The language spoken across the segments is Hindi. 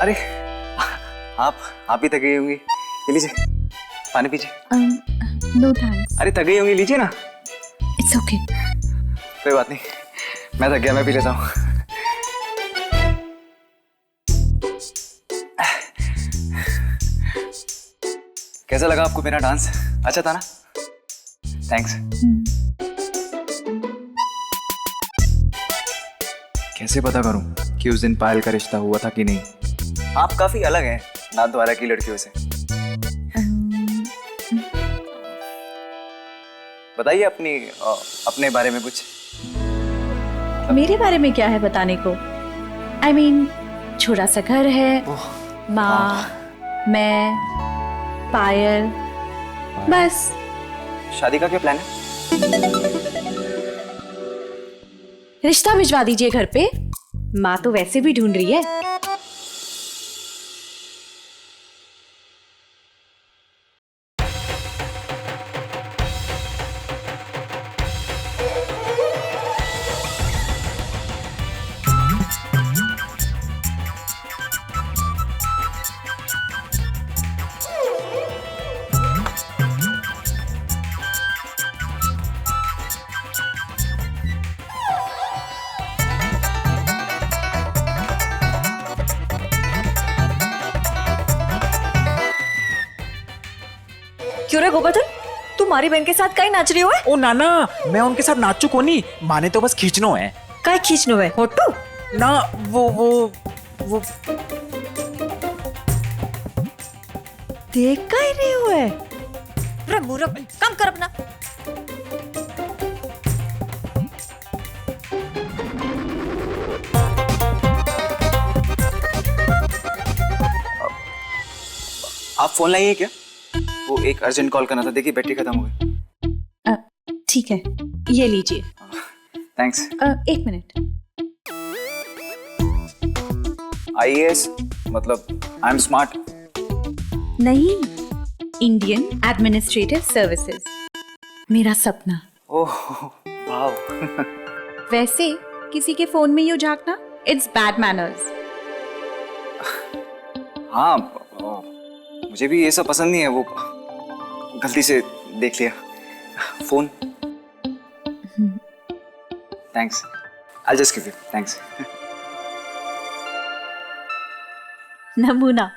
अरे आप भी थक गई होंगी, ये लीजिए पानी पीजिए। No thanks. अरे थक गई होंगी, लीजिए ना। It's okay. कोई बात नहीं, मैं थक गया, मैं पी लेता हूँ। कैसा लगा आपको मेरा डांस? अच्छा था ना? थैंक्स। कैसे पता करूं कि उस दिन पायल का रिश्ता हुआ था कि नहीं? आप काफी अलग हैं नाथ द्वारा की लड़कियों से। बताइए अपने बारे में कुछ। मेरे बारे में क्या है बताने को? I mean, छोटा सा घर है, माँ, मैं, पायल, बस। शादी का क्या प्लान है? रिश्ता भिजवा दीजिए घर पे, माँ तो वैसे भी ढूंढ रही है। क्यों रे गोवर्धन, तू हमारी बहन के साथ काहे नाच रही हो? ओ नाना, मैं उनके साथ नाचू को नहीं, माने तो बस खींचनो है। काहे खींचनो है? फोटो ना वो देख काहे रही हो है? रे मूर्ख, काम कर अपना। आप फोन लाइए क्या? वो एक अर्जेंट कॉल करना था, देखिए बैटरी खत्म हो गई। ठीक है, ये लीजिए। थैंक्स। 1 मिनट। IAS मतलब आई एम स्मार्ट? नहीं, इंडियन एडमिनिस्ट्रेटिव सर्विसेज, मेरा सपना। Oh wow. वैसे किसी के फोन में यूं झांकना, इट्स बैड मैनर्स। हाँ, मुझे भी ये सब पसंद नहीं है, वो गलती से देख लिया phone. Thanks, I just give you thanks. नमूना।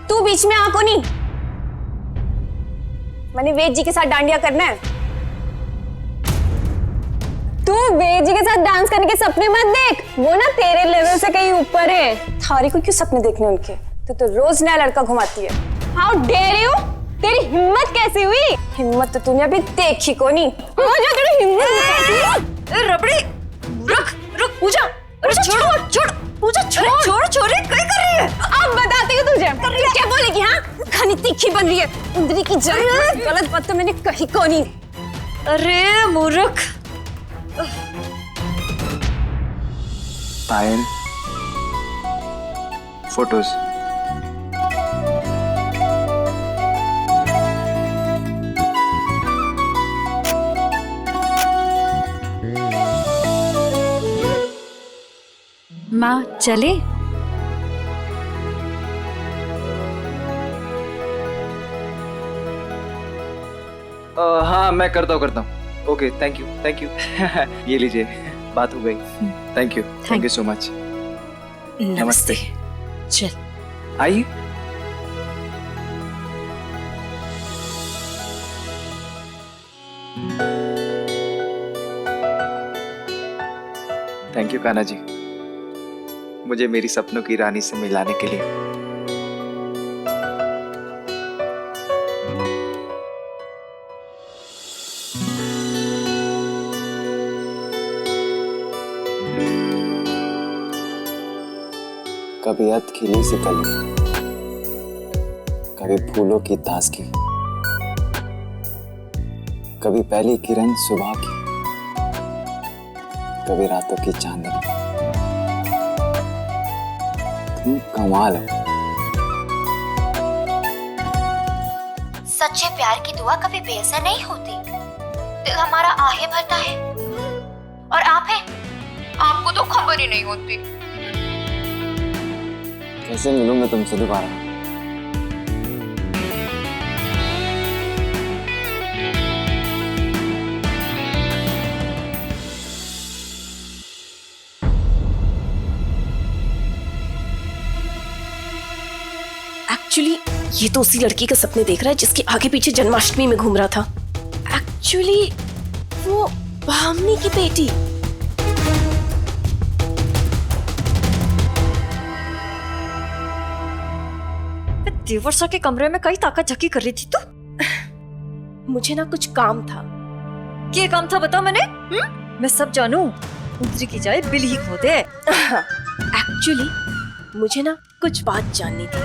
तू बीच में आको नहीं, मैंने वेद जी के साथ डांडिया करना है। तू वेद जी के साथ डांस करने के सपने मत देख, वो ना तेरे लेवल से कहीं ऊपर है। थारी को क्यों सपने देखने उनके? तो रोज नया लड़का घुमाती है। हाउ डेयर यू, तेरी हिम्मत कैसी हुई? हिम्मत तो तूने अभी देखी को नहीं। तेरी हिम्मत। रबड़ी, रुक पूजा, अरे छोड़ पूजा, छोड़ छोरे, क्या कर रही है? अब बताती हूँ तुझे, क्या बोलेगी? हाँ, खानी तीखी बन रही है, उंदरी की जड़। गलत बात तो मैंने कही को नहीं। अरे मूर्ख। पायल, फोटोज। माँ चले? हाँ मैं करता हूँ। Okay thank you. ये लीजिए, बात हो गई। Thank you so much. नमस्ते। चल आइए। थैंक यू कान्हा जी, मुझे मेरी सपनों की रानी से मिलाने के लिए। कभी अध खिली सी कली, कभी फूलों की ताजगी, कभी पहली किरण सुबह की, कभी रातों की चांदनी। तुम कमाल हो। सच्चे प्यार की दुआ कभी बेअसर नहीं होती। दिल हमारा आहे भरता है और आप हैं, आपको तो खबर ही नहीं होती। कैसे मिलूं मैं तुमसे दोबारा? एक्चुअली ये तो उसी लड़की के सपने देख रहा है जिसके आगे पीछे जन्माष्टमी में घूम रहा था। एक्चुअली वो भामनी की बेटी। देवर्षा के कमरे में कई ताकत झकी कर रही थी तू। मुझे ना कुछ काम था। क्या काम था बता मैंने? मैं सब जानू। उधरी की जाए बिल ही खो दे। एक्चुअली मुझे ना कुछ बात जाननी थी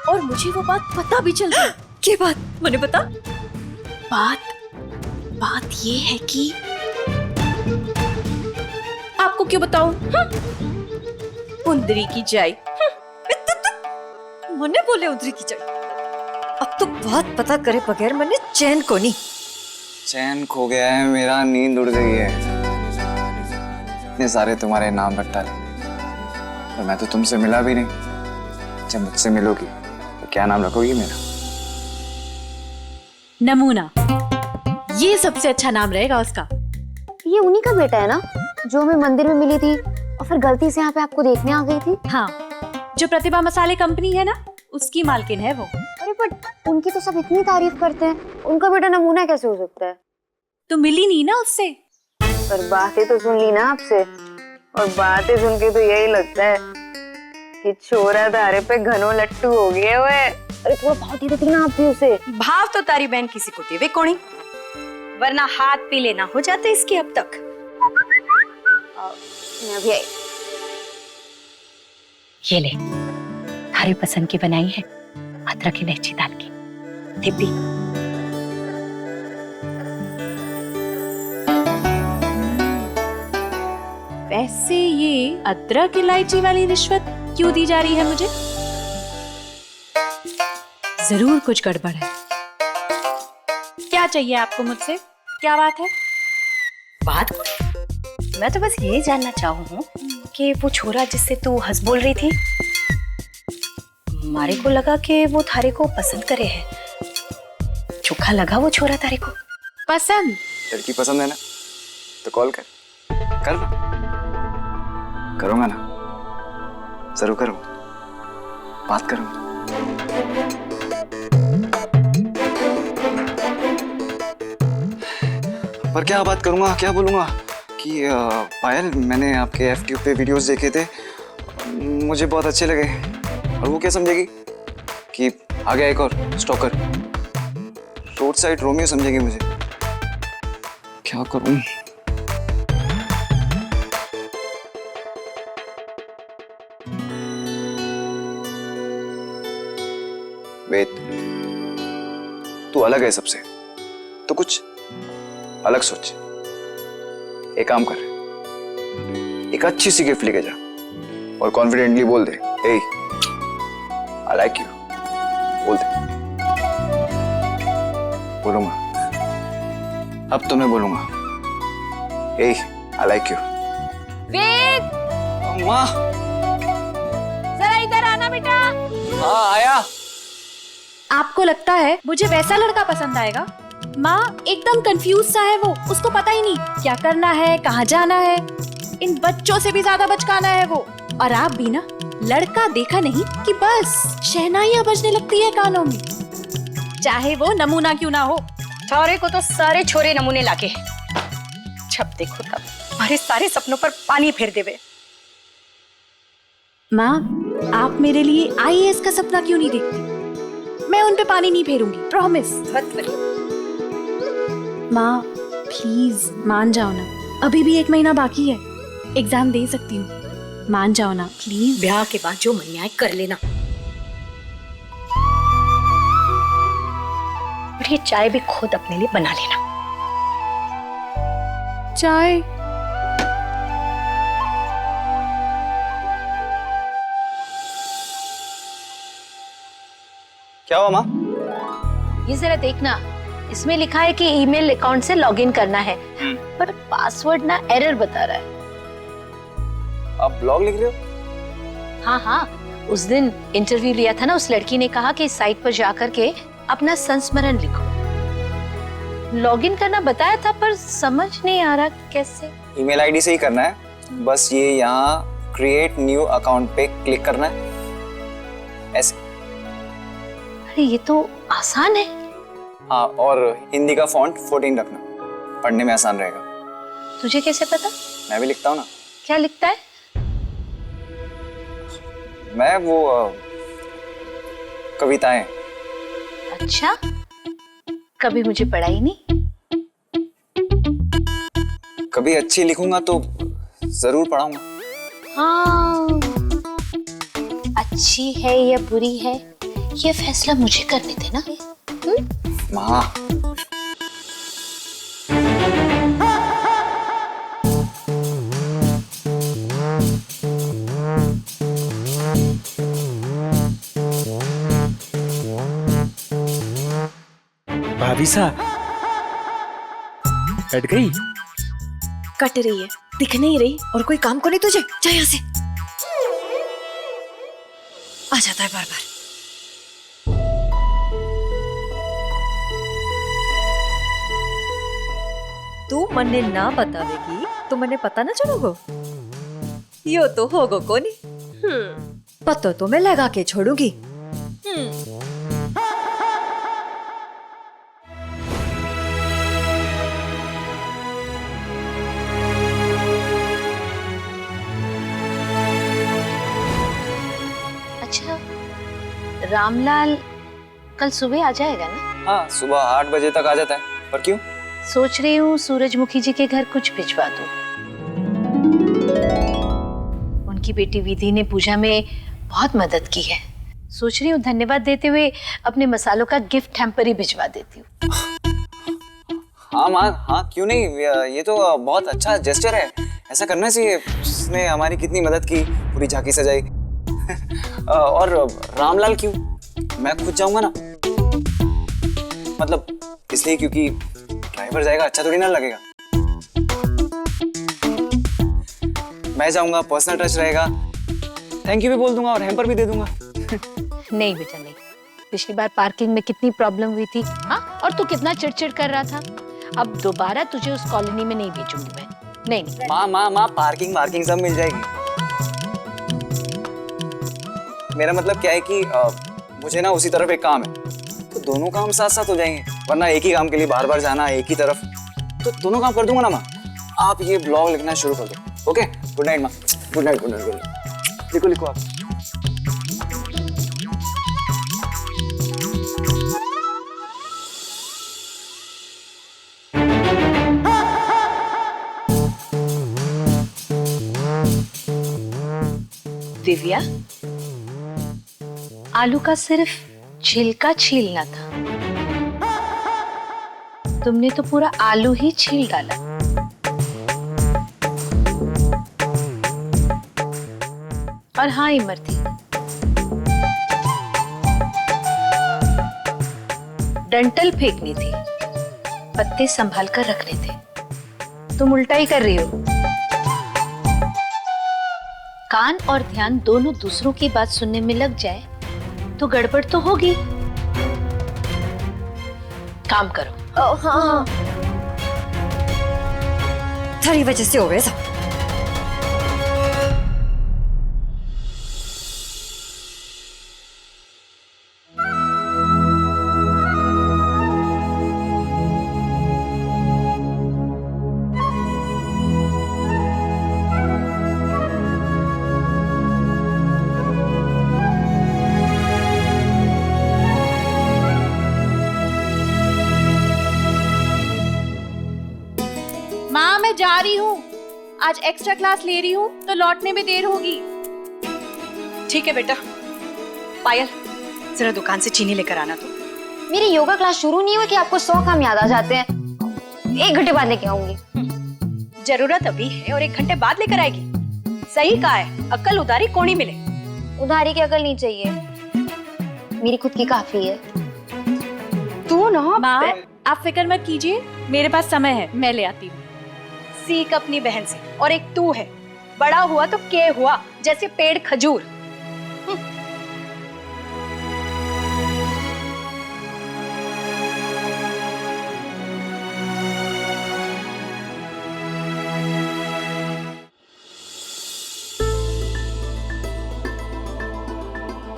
और मुझे वो बात पता भी चल गई। क्या बात? मैंने बता। बात ये है कि आपको क्यों बताऊं? उंदरी की जाए। मैंने बोले उधरी की जाए। अब तो बात पता करे बगैर मैंने चैन को नहीं। चैन खो गया है मेरा, नींद उड़ गई है। इतने सारे तुम्हारे नाम रटता रहे और मैं तो तुमसे मिला भी नहीं। जब मुझसे मिलोगी तो क्या नाम रखोगी मेरा? नमूना, ये सबसे अच्छा नाम रहेगा उसका। ये उन्हीं का बेटा है ना जो हमें मंदिर में मिली थी और फिर गलती से यहाँ पे आपको देखने आ गई थी? हाँ, जो प्रतिभा मसाले कंपनी है ना, उसकी मालकिन है वो। अरे बट उनकी तो सब इतनी तारीफ करते हैं, उनका बेटा नमूना कैसे हो सकता है? तो मिली नहीं ना उससे। पर बातें तो सुन ली ना आपसे, और बातें सुन के तो यही लगता है कि छोरा धारे पे घनो लट्टू हो गए हुए। अरे थोड़ा भाव दे देती ना आप भी उसे। भाव तो तारी बहन किसी को देवे कोनी, वरना हाथ पीले ना हो जाते इसके अब तक। मैं भी आई। ये ले, थारी पसंद की बनाई है, अदरक इलायची डाल की। दिव्य वैसे ये अदरक इलायची वाली रिश्वत क्यों दी जा रही है मुझे? जरूर कुछ गड़बड़ है। क्या चाहिए आपको मुझसे? क्या बात है? बात मैं तो बस ये जानना चाहूँ कि वो छोरा जिससे तू हंस बोल रही थी, मारे को लगा कि वो थारे को पसंद करे है। चोखा लगा वो छोरा थारे को पसंद? लड़की पसंद है ना तो कॉल कर ना। करूंगा ना, जरूर करूंगा, बात करूंगा। पर क्या बात करूंगा, क्या बोलूंगा कि पायल, मैंने आपके FTube पे वीडियोस देखे थे, मुझे बहुत अच्छे लगे। और वो क्या समझेगी कि आ गया एक और स्टॉकर, रोड साइड रोमियो समझेगी मुझे। क्या करूं? वेद, तू अलग है सबसे, तो कुछ अलग सोच। एक काम कर, एक अच्छी सी गिफ्ट लेके जा और कॉन्फिडेंटली बोल दे, hey, I like you, बोल दे। बोलूंगा, अब तो मैं बोलूंगा, hey, I like you। वेद, माँ, जरा इधर आना बेटा। हाँ आया। आपको लगता है मुझे वैसा लड़का पसंद आएगा? माँ एकदम कंफ्यूज सा है वो, उसको पता ही नहीं क्या करना है, कहाँ जाना है। इन बच्चों से भी ज्यादा बचकाना है वो। और आप भी ना, लड़का देखा नहीं कि बस शहनाइयां बजने लगती है कानों में, चाहे वो नमूना क्यों ना हो। थारे को तो सारे छोरे नमूने लाके हैं। जब देखो तब हमारे सारे सपनों पर पानी फेर देवे। माँ, आप मेरे लिए IAS का सपना क्यों नहीं देखती? मैं उन पे पानी नहीं फेरूंगी, प्रॉमिस। माँ प्लीज मान जाओ ना, अभी भी 1 महीना बाकी है, एग्जाम दे सकती हूँ। मान जाओ ना प्लीज। ब्याह के बाद जो मन आए कर लेना। और ये चाय भी खुद अपने लिए बना लेना। चाय? क्या हुआ माँ? ये जरा देखना, इसमें लिखा है कि ईमेल अकाउंट से लॉगिन करना है, पर पासवर्ड ना एरर बता रहा है। आप ब्लॉग लिख रहे हो? हाँ हाँ, उस दिन इंटरव्यू लिया था ना, उस लड़की ने कहा कि इस साइट पर जाकर के अपना संस्मरण लिखो। लॉगिन करना बताया था पर समझ नहीं आ रहा कैसे। ईमेल आईडी से ही करना है, बस ये यहाँ क्रिएट न्यू अकाउंट पे क्लिक करना है, ऐसे। अरे ये तो आसान है। हाँ, और हिंदी का फॉन्ट 14 रखना, पढ़ने में आसान रहेगा। तुझे कैसे पता? मैं भी लिखता हूँ ना। क्या लिखता है? मैं वो कविताएं। अच्छा, कभी मुझे पढ़ाई नहीं। कभी अच्छी लिखूंगा तो जरूर पढ़ाऊंगा। हाँ, अच्छी है या बुरी है ये फैसला मुझे करने देना। माँ, भाभी सा कट गई। कट रही है, दिख नहीं रही। और कोई काम को नहीं तुझे? जा यहाँ से। आ जाता है बार बार। तू मन्ने ना बतावेगी तो मन्ने पता ना चलोगो। यो तो होगो कोनी। पतो तो मैं लगा के छोड़ूंगी। अच्छा, रामलाल कल सुबह आ जाएगा ना? हाँ, सुबह 8 बजे तक आ जाता है। पर क्यों? सोच रही हूँ सूरजमुखी जी के घर कुछ भिजवा दूं। उनकी बेटी विधि ने पूजा में बहुत मदद की है। सोच रही हूँ धन्यवाद देते हुए अपने मसालों का गिफ्ट हैम्पर ही भिजवा देती हूँ। हाँ माँ, हाँ क्यों नहीं, ये तो बहुत अच्छा जेस्चर है, ऐसा करना चाहिए। उसने हमारी कितनी मदद की, पूरी झांकी सजाई। और रामलाल क्यों, मैं खुद जाऊंगा ना। मतलब इसलिए क्योंकि ड्राइवर जाएगा, अच्छा थोड़ी ना लगेगा। मैं जाऊंगा, पर्सनल टच रहेगा, थैंक यू भी बोल दूंगा और हैम्पर भी दे दूंगा। नहीं बेटा नहीं, पिछली बार पार्किंग में कितनी प्रॉब्लम हुई थी। हाँ, और तू कितना चिड़चिड़ कर रहा था। अब दोबारा तुझे उस कॉलोनी में नहीं भेजूंगी मैं। नहीं नहीं। माँ माँ माँ, पार्किंग सब मिल जाएगी। मेरा मतलब क्या है कि मुझे ना उसी तरफ एक काम है, तो दोनों काम साथ साथ हो जाएंगे। वरना एक ही काम के लिए बार बार जाना एक ही तरफ, तो दोनों काम कर दूंगा ना माँ। आप ये ब्लॉग लिखना शुरू कर दो। ओके, गुड नाइट माँ। Good night, good night, good night. लिखो लिखो आप। दिव्या, आलू का सिर्फ छिलका छीलना था, तुमने तो पूरा आलू ही छील डाला। और हाँ इमरती, डंटल फेंकनी थी, पत्ते संभाल कर रखने थे। तुम उल्टा ही कर रही हो। कान और ध्यान दोनों दूसरों की बात सुनने में लग जाए तो गड़बड़ तो होगी। काम करो। हाँ, तेरी वजह से हो गए सब। माँ मैं जा रही हूँ, आज एक्स्ट्रा क्लास ले रही हूँ तो लौटने में देर होगी। ठीक है बेटा। पायल, जरा दुकान से चीनी लेकर आना तो। मेरी योगा क्लास शुरू नहीं हुई कि आपको 100 काम याद आ जाते हैं। 1 घंटे बाद लेके आऊंगी। जरूरत अभी है और 1 घंटे बाद लेकर आएगी। सही कहा है, अक्ल उधारी कोनी मिले। उधारी की अकल नहीं चाहिए, मेरी खुद की काफी है। तू ना माँ आप फिक्र मत कीजिए, मेरे पास समय है, मैं ले आती हूँ। सीख अपनी बहन से। और एक तू है, बड़ा हुआ तो के हुआ, जैसे पेड़ खजूर।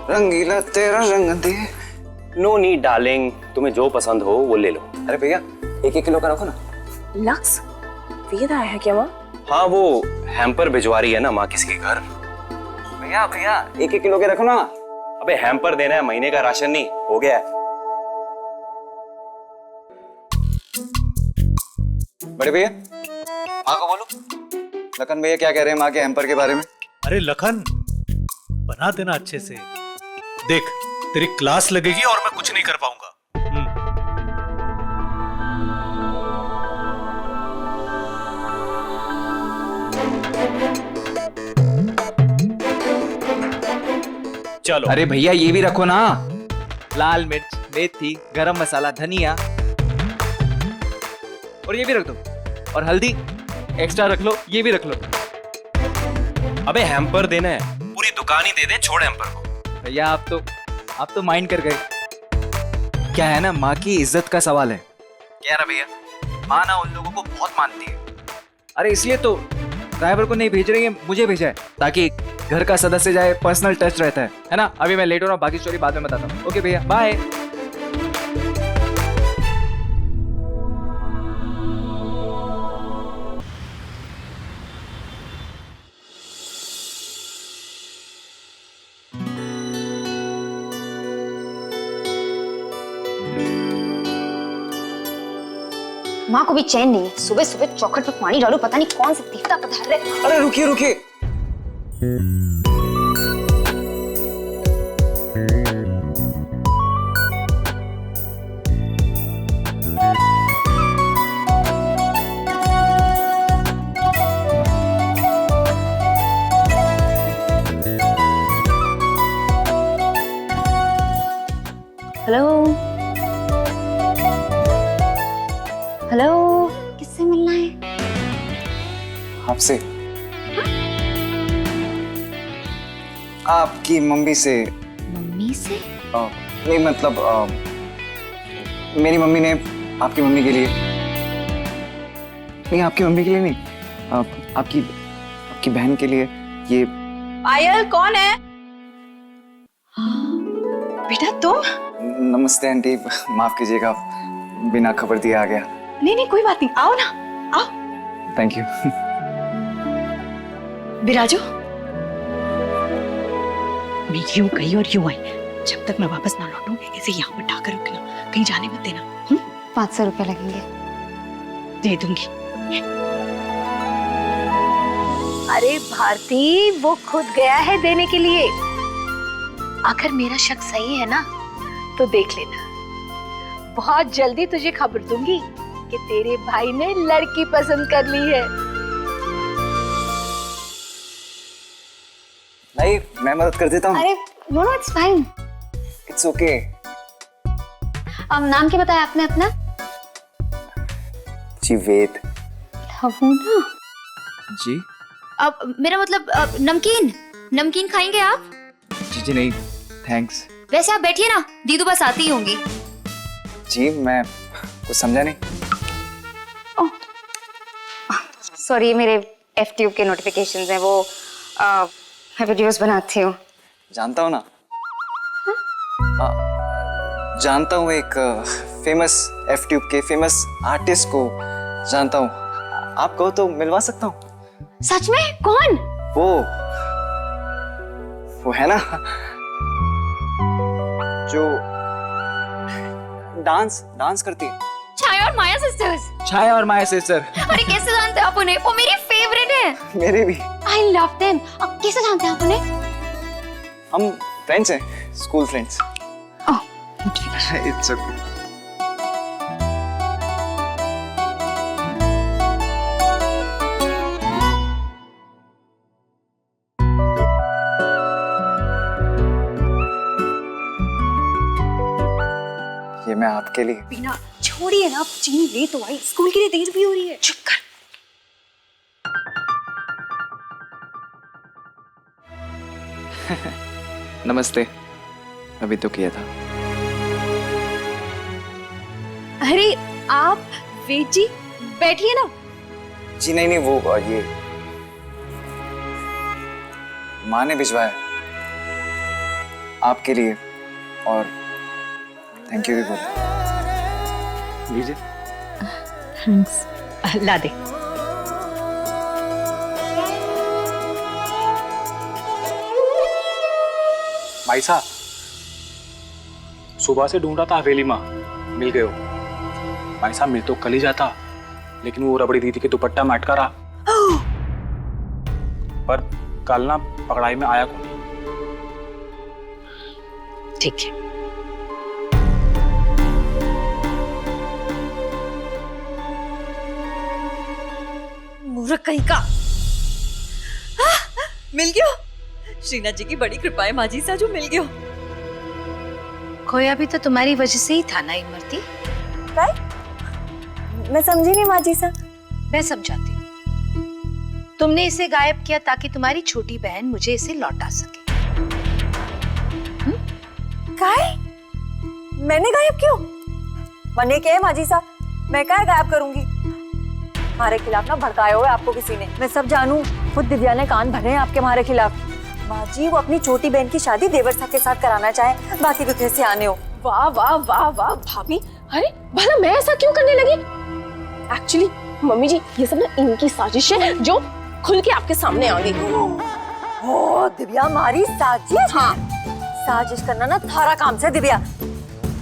रंगीला तेरा रंग दे। नो नीड डार्लिंग, तुम्हें जो पसंद हो वो ले लो। अरे भैया 1-1 किलो का रखो ना। लक्स, वेद आया है क्या माँ? हाँ, वो हैम्पर भिजवा रही है ना माँ किसी के घर। भैया भैया 1-1 किलो के रखो ना। अबे हैम्पर देना है, महीने का राशन नहीं हो गया है। बड़े भैया माँ को बोलो, लखन भैया क्या कह रहे हैं माँ के हैम्पर के बारे में। अरे लखन, बना देना अच्छे से। देख, तेरी क्लास लगेगी और मैं कुछ नहीं कर पाऊंगा। चलो। अरे भैया ये भी रखो ना, लाल मिर्च, मेथी, गरम मसाला, धनिया, और ये भी रख दो, और हल्दी एक्स्ट्रा रख लो, ये भी रख लो। अबे हैम्पर देना है, पूरी दुकान ही दे दे, छोड़ हैम्पर को। भैया आप तो माइंड कर गए। क्या है ना, माँ की इज्जत का सवाल है। क्या ना भैया, माँ ना उन लोगों को बहुत मानती है। अरे इसलिए तो ड्राइवर को नहीं भेज रही है, मुझे भेजा है, ताकि घर का सदस्य जाए, पर्सनल टच रहता है ना। अभी मैं लेट हो रहा हूँ, बाकी स्टोरी बाद में बताता हूँ। ओके भैया, बाय। माँ को भी चैन नहीं है, सुबह सुबह चौखट पे पानी डालो, पता नहीं कौन सा देवता पधार रहा है। अरे रुकिए रुकिए, हेलो हेलो, किससे मिलना है? आपसे। आपकी मम्मी से। मम्मी से? नहीं मतलब मेरी मम्मी ने आपकी मम्मी के लिए, नहीं आपकी मम्मी के लिए नहीं, आपकी बहन के लिए ये। पायल कौन है? बेटा तुम? नमस्ते आंटी, माफ कीजिएगा, बिना खबर दिए आ गया। नहीं नहीं कोई बात नहीं, आओ ना, आओ थैंक यू। बिराजो। मैं यूं गई और यूं आई, जब तक मैं वापस ना लौटूं ऐसे यहाँ पर ढाकर रुकना, कहीं जाने मत देना। 500 रुपए लगेंगे। दे दूंगी। अरे भारती, वो खुद गया है देने के लिए। अगर मेरा शक सही है ना तो देख लेना, बहुत जल्दी तुझे खबर दूंगी कि तेरे भाई ने लड़की पसंद कर ली है। नहीं मैं मदद कर देता हूँ। अरे no no, it's fine. It's okay. नाम क्या बताया आपने अपना? जी वेद। ना जी अब मेरा मतलब नमकीन नमकीन खाएंगे आप? जी नहीं थैंक्स। वैसे आप बैठिए ना, दीदू बस आती ही होंगी। जी मैं कुछ समझा नहीं। सॉरी, मेरे एफट्यूब के नोटिफिकेशंस हैं, वो मैं वीडियोस बनाती हूँ। जानता हूँ ना। जानता हूँ, एक फेमस एफट्यूब के फेमस आर्टिस्ट को जानता हूँ। आप कहो तो मिलवा सकता हूँ। सच में? कौन? वो है ना जो डांस करती है। छाया और माया सिस्टर्स। छाया और माया सिस्टर। अरे कैसे जानते हैं आप उन्हें? वो मेरी फेवरेट है। मेरे भी। I love them. अब कैसे जानते हैं आप उन्हें? हम फ्रेंड्स हैं, school friends. Oh, notification. It's okay. मैं आपके लिए। बिना छोड़िए ना, चीनी ले तो आई, स्कूल के लिए देर भी हो रही है। चुप कर। नमस्ते, अभी तो किया था। अरे आप वेद जी बैठिए ना। जी नहीं, वो ये माँ ने भिजवाया आपके लिए, और थैंक यू भी बोला। लीजिए। थैंक्स। ला दे। भाई साहब, सुबह से ढूंढ रहा था हवेली माँ, मिल गए हो। भाई साहब मिल तो कल ही जाता, लेकिन वो रबड़ी दीदी के दुपट्टा में अटका रहा। पर कल ना पकड़ाई में आया कौन? ठीक है। मूर्ख कहीं का। मिल गयो। श्रीनाथ जी की बड़ी कृपा है माजी सा, जो मिल गयो। खोया भी तो तुम्हारी वजह से ही था ना इमरती। मैं समझी नहीं माँ जी सा। मैं समझाती हूँ। तुमने इसे गायब किया ताकि तुम्हारी छोटी बहन मुझे इसे लौटा सके। काय? मैंने गायब क्यों? मैंने क्या है माँ जी सा? मैं क्या गायब करूंगी? हमारे खिलाफ ना भड़काए हुए आपको किसी ने। मैं सब जानू, खुद दिव्या ने कान भरे हैं आपके हमारे खिलाफ। माँ जी, वो अपनी छोटी बहन की शादी देवर साहब के साथ कराना चाहे, बाकी तो कैसे आने हो। वाह वाह वाह वाह भाभी, अरे भला मैं ऐसा क्यों करने लगी? एक्चुअली मम्मी जी, ये सब ना इनकी साजिश है जो खुल के आपके सामने आ गई। ओ दिव्या, हमारी साजिश? हाँ, साजिश करना ना थारा काम से दिव्या।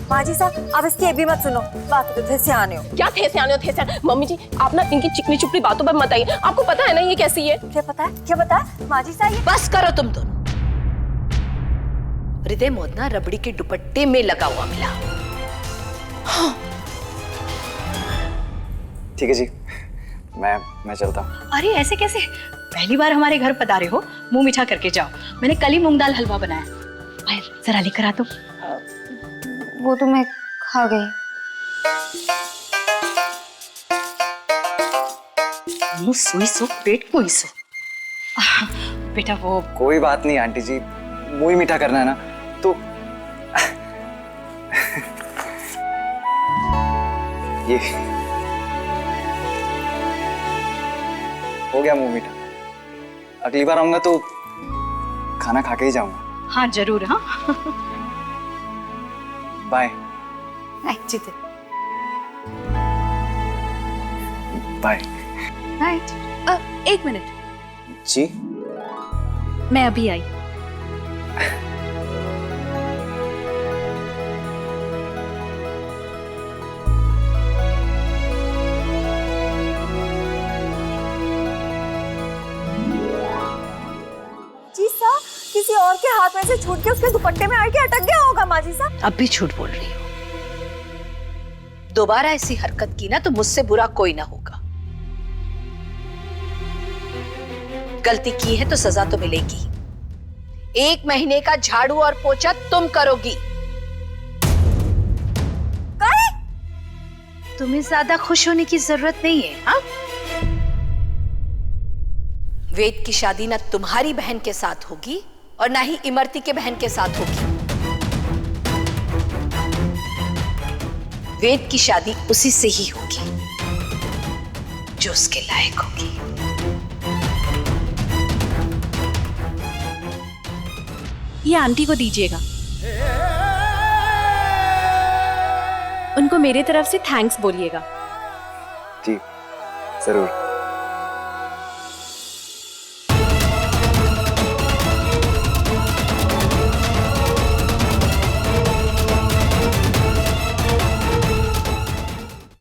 माँ जी साहब, आप इसकी एक भी मत सुनो, बाकी तो थे से आने हो। क्या थे से आने हो, थे से आने? मम्मी जी, आप ना इनकी चिकनी चुपड़ी बातों पर मत आइए। आपको पता है ना ये कैसी है? क्या पता है? क्या पता है माँ जी साहब? बस करो तुम दोनों। हृदय मोदना रबड़ी के दुपट्टे में लगा हुआ मिला। ठीक है जी, मैं चलता हूँ। अरे ऐसे कैसे? पहली बार हमारे घर पधारे हो, मुंह मीठा करके जाओ। मैंने कल ही मूंग दाल हलवा बनाया, पायल जरा लेकर आ दो। वो तो मैं खा गई। मुंह सोई सो, पेट कोई सो। बेटा वो कोई बात नहीं आंटी जी, मुंह ही मीठा करना है ना तो। ये हो गया मुंह मीठा। अगली बार आऊंगा तो खाना खा के ही जाऊंगा। हाँ जरूर। हाँ बाय। Actually bye. एक मिनट, जी मैं अभी आई। जी साहब, किसी और के हाथ में से छूट के उसके दुपट्टे में आके अटक गया होगा माँ जी साहब। अब भी झूठ बोल रही हो। दोबारा ऐसी हरकत की ना तो मुझसे बुरा कोई ना होगा। गलती की है तो सजा तो मिलेगी। 1 महीने का झाड़ू और पोछा तुम करोगी। तुम्हें ज्यादा खुश होने की जरूरत नहीं है। हाँ, वेद की शादी ना तुम्हारी बहन के साथ होगी और ना ही इमरती के बहन के साथ होगी। वेद की शादी उसी से ही होगी जो उसके लायक होगी। ये आंटी को दीजिएगा, उनको मेरे तरफ से थैंक्स बोलिएगा। जी जरूर।